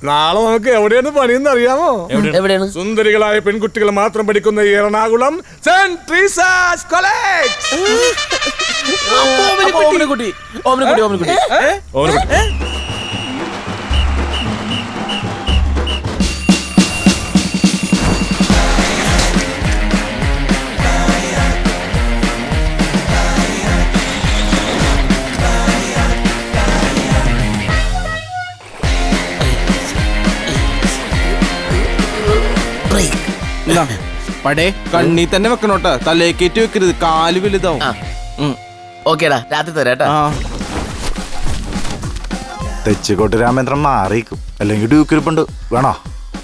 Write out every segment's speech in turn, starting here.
നാളെ നമുക്ക് എവിടെയാണ് പണിയെന്ന് അറിയാമോ? എവിടെയാണ്? സുന്ദരികളായ പെൺകുട്ടികൾ മാത്രം പഠിക്കുന്ന എറണാകുളം സെന്റ് ട്രീസാസ് കോളേജ്. പടേ കണ്ണി തന്നെ വെക്കണോട്ടാ, തലേക്കേറ്റ് വെക്കരുത്, കാല് വലുതാവും. ഓക്കേടാ, രാത്രി തരാട്ടാ. തെച്ചിക്കോട്ട് രാമേന്ദ്രൻ മാറിയിരിക്കും, അല്ലെങ്കിൽ ഡ്യൂക്കിരിപ്പുണ്ട്. വേണോ?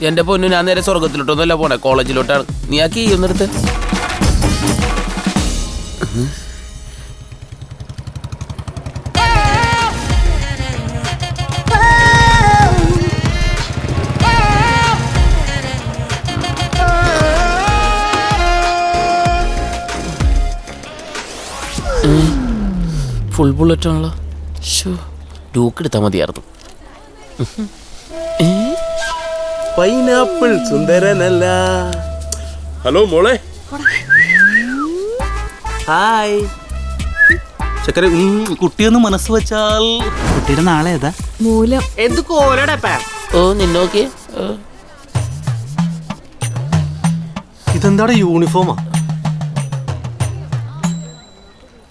എന്റെ പൊന്നു, ഞാൻ നേരെ സ്വർഗത്തിലോട്ടൊന്നുമല്ല പോണേ, കോളേജിലോട്ടാണ്. നീ ആ കീ ഒന്നെടുത്ത്. ഫുൾ ബുള്ളറ്റ് ആണല്ലോ. ഡ്യൂക്ക് എടുത്താൽ മതിയായിരുന്നു. പൈനാപ്പിൾ സുന്ദരനല്ല. ഹലോ മോളെ. ഹായ് ചക്കര. കുട്ടിയൊന്ന് മനസ്സ് വെച്ചാൽ കുട്ടിയുടെ നാളെ ഏതാ? മൂലം. എന്ത് കോലടാ? ഓ നിന്നോക്കെ ഇതെന്താടെ യൂണിഫോമാ?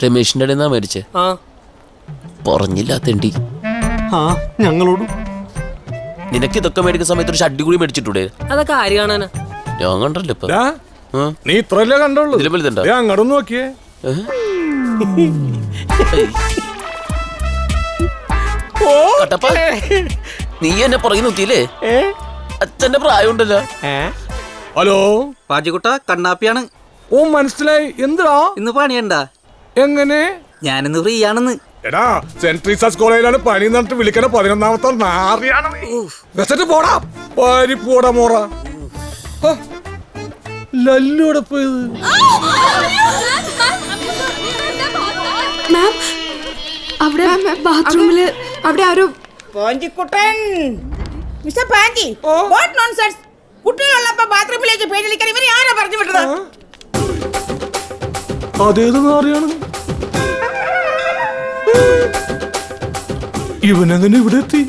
രമേശിന്റെ ഇടയിൽ നിന്നാ മേടിച്ചേ. പറഞ്ഞില്ലാത്തണ്ടി. ഞങ്ങളോടും. നിനക്ക് ഇതൊക്കെ മേടിക്കുന്ന സമയത്ത് ഒരു ഷഡ്ഡി കൂടി മേടിച്ചിട്ടൂടെ? അതൊക്കെ ആര് കാണാനാ? ഞാൻ കണ്ടല്ലോ ഇപ്പൊ. നീ ഇത്രല്ലേ കണ്ടുള്ളൂ? അങ്ങോട്ട് നോക്കിയേ. കട്ടപ്പ, നീ എന്നെ പുറകെ നോക്കിയില്ലേ? അച്ഛന്റെ പ്രായം ഉണ്ടല്ലോ. ഹലോ പാജിക്കുട്ട, കണ്ണാപ്പിയാണ്. ഓ മനസ്സിലായി. എന്താ ഇന്ന് പണിയണ്ട? എങ്ങനെ? ഞാനിന്ന് ഫ്രീ ആണെന്ന്. എടാ, സെന്റ് ട്രീസാസ് കോളേജിലാണ് പണി എന്നിട്ട് വിളിക്കണ 11ാമത്തെ നാറിയാണ്. പോടാ പരിപ്പോടാ മോറ. ലല്ലോടെ പോയത്. മാം, അവിടെ ബാത്റൂമില് അവിടെ ആരോ. പോഞ്ചിക്കുട്ടൻ, മിസ്റ്റർ പാഞ്ചി, വാട്ട് നോൺസെൻസ്. കുട്ടികളുള്ളപ്പോ ബാത്റൂമിലേക്ക് പേടിക്കാൻ ഇവരെ ആരാ പറഞ്ഞു വിട്ടത്? അതേത് നാറിയാണ്? ഇവനെങ്ങനെ ഇവിടെ എത്തി?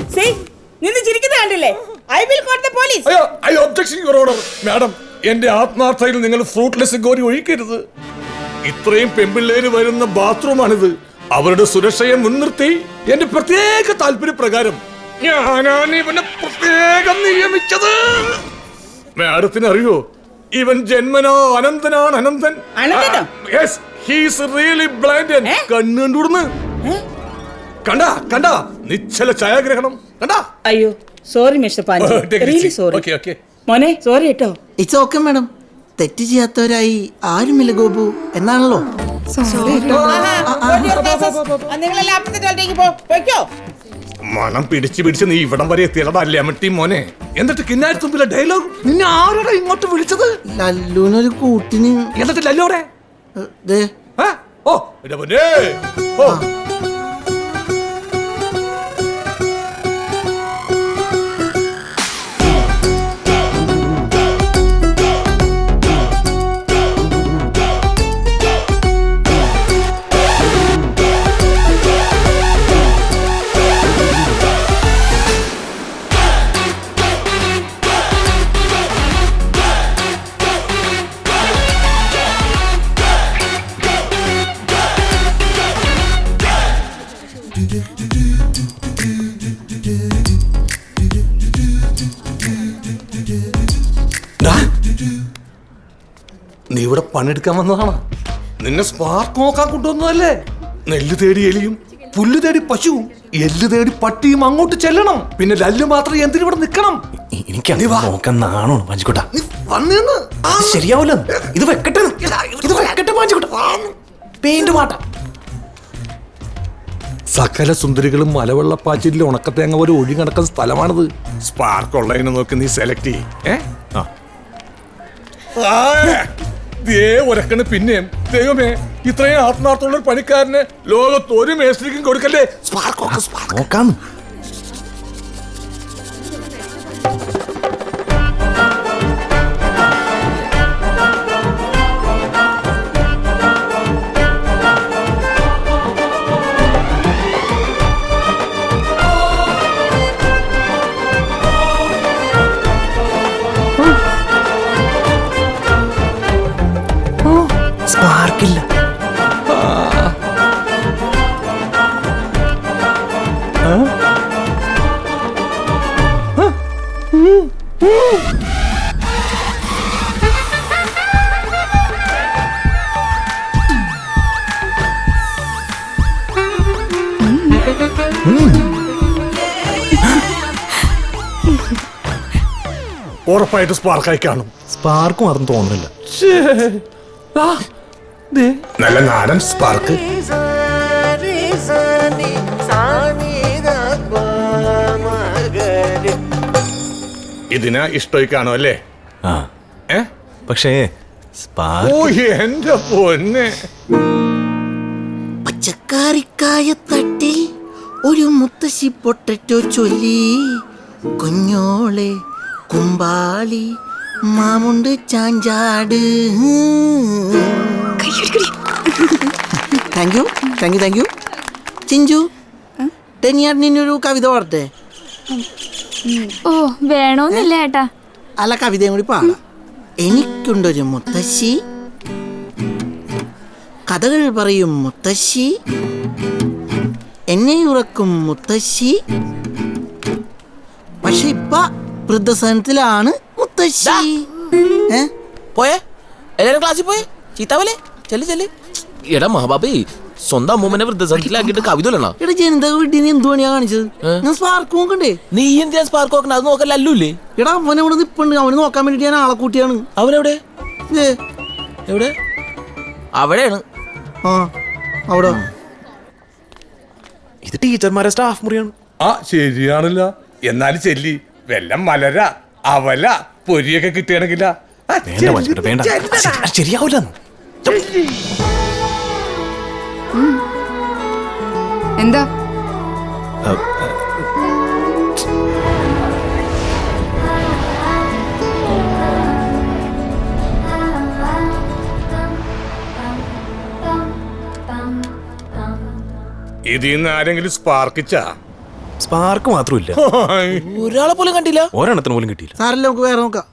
നിന്ന് ചിരിക്കുന്നത് കണ്ടില്ലേ? I will call the police. അയ്യോ, I objection your order. Madam, എന്റെ ആത്മാർത്ഥയിൽ നിങ്ങൾ ഫ്രൂട്ട്ലെസ് ഗോരി ഒഴിക്കരുത്. ഇത്രയും പെൺപിള്ളേര് വരുന്ന ബാത്റൂമാണിത്. അവരുടെ സുരക്ഷയെ മുൻനിർത്തി എന്റെ പ്രത്യേക താല്പര്യപ്രകാരം ഞാനാണ് ഇവനെ പ്രത്യേകം നിയമിച്ചത്. മാഡത്തിന് അറിയോ, ഇവൻ ജന്മനാ അനന്തനാണ്. അനന്തൻ. Yes, he is really blind. കണ്ണു കണ്ടുവിടുന്നു. കണ്ടാ നിശ്ചല ഛായാഗ്രഹണം കണ്ടാ. അയ്യോ sorry mister Panchi, really sorry. മോനെ സോറി കേട്ടോ. It's okay madam. തെറ്റ് ചെയ്യാത്തവരായി ആരുമില്ല ഗോപു എന്നാണല്ലോ. മണം പിടിച്ച് നീ ഇവിടം വരെ എത്തിയതാ ലെമട്ടി മോനെ. എന്നിട്ട് കിന്നാരി തുമ്പിലെ ഡയലോഗ്. നിന്നെ ആരോടാ ഇങ്ങോട്ട് വിളിച്ചത്? ലല്ലൂനൊരു കൂട്ടിന്. എന്നിട്ട് ലല്ലോടെ ഓ ഓ നീ ഇവിടെ പണിയെടുക്കാൻ വന്നതാണ്. നിന്നെ സ്പാർക്ക് നോക്കാൻ കൊണ്ടുവന്നതല്ലേ? നെല്ല് തേടി എലിയും പുല്ല് തേടി പശുവും എല്ല് തേടി പട്ടിയും അങ്ങോട്ട് ചെല്ലണം. പിന്നെ ലല്ല് മാത്രം എന്തിനിവിടെ നിക്കണം? എനിക്ക് നോക്കാൻ നാണോ പാഞ്ചിക്കോട്ട? ശരിയാവൂല. ഇത് വെക്കട്ടെ, പാഞ്ചിക്കോട്ട. പെയിന്റ് മാട്ട. സകല സുന്ദരികളും മലവെള്ളപ്പാച്ചിലെ ഉണക്കത്തേങ്ങ പോലെ ഒഴി കിടക്കുന്ന സ്ഥലമാണിത്. സ്പാർക്ക് ഉള്ളതിനെ നോക്കി നീ സെലക്ട് ചെയ്യേ. ഒരക്കണ് പിന്നെയും ദൈവമേ, ഇത്രയും ആത്മാർത്ഥമുള്ള ഒരു പണിക്കാരന് ലോകത്ത് ഒരു മേസ്ത്രിക്കും കൊടുക്കല്ലേ. സ്പാർക്ക് നോക്കാം. ഉറപ്പായിട്ട് സ്പാർക്കായി കാണും. സ്പാർക്ക് മാത്രം തോന്നുന്നില്ല. നല്ല നാടൻ സ്പാർക്ക്. ഇതിനാ ഇഷ്ടമായി കാണും അല്ലേ? ആ ഏ പക്ഷേ സ്പാർക്ക് ഓ എന്റെ പൊന്നെ. പച്ചക്കറിക്കായ തട്ടിൽ ഒരു മുത്തശ്ശി പൊട്ടറ്റോ ചൊല്ലി, കുഞ്ഞോളെ കുമ്പാളി മാമുണ്ട് ചാഞ്ചാട്. Thank you thank you thank you. Chinchu, ഞാൻ നിന്നൊരു കവിത പാടട്ടെ? ഓ വേണോന്നില്ല ഏട്ടാ. അല്ല, കവിതയും കൂടി പാടാം. എനിക്കുണ്ടൊരു മുത്തശ്ശി, കഥകൾ പറയും മുത്തശ്ശി, എന്നെ ഉറക്കും മുത്തശ്ശി, പക്ഷെ ഇപ്പ വൃദ്ധസദനത്തിലാണ് മുത്തശ്ശി. പോയേ എല്ലാരും ക്ലാസ്സിൽ പോയേ. ചീത്താവല്ലേ? ചെല്ല് ചെല്ല്. എടാ മഹാബാബേ, സ്വന്തം അമ്മൂമ്മനെ വൃദ്ധസദനത്തിലാക്കിയിട്ട് കവിത ഇല്ലണോ? എടാ ജനിത വീട്ടിൽ നീ എന്ത് പണിയാ കാണിച്ചത്? ഞാൻ സ്പാർക്ക് നോക്കണ്ടേ? നീ എന്തിനാ സ്പാർക്ക് നോക്കണ? അത് നോക്കല്ല അല്ലൂല്ലേ? എടാ അവൻ അവിടെ നിപ്പുണ്ട്, അവന് നോക്കാൻ വേണ്ടിട്ട് ഞാൻ ആളെ കൂട്ടിയാണ്. അവനെവിടെ? ഏ, എവിടെ? അവിടെയാണ്. ആ അവിടെ. ഇത് ടീച്ചർമാരെ സ്റ്റാഫ് മുറിയാണ്. ആ ശരിയാണല്ല. എന്നാലും ചെല്ലി വെല്ലം മലര അവല പൊരിയൊക്കെ കിട്ടിയാണെങ്കില. വേണ്ട വാച്ച്മാൻ, വേണ്ട. ശരിയാവൂല. എന്താ ഇതിന്ന് ആരെങ്കിലും സ്പാർക്കിച്ചാ? സ്പാർക്ക് മാത്രമില്ല, ഒരാളെ പോലും കണ്ടില്ല. ഒരെണ്ണത്തിന് പോലും കിട്ടിയില്ല. സാറല്ലേ, നമുക്ക് വേറെ നോക്കാം.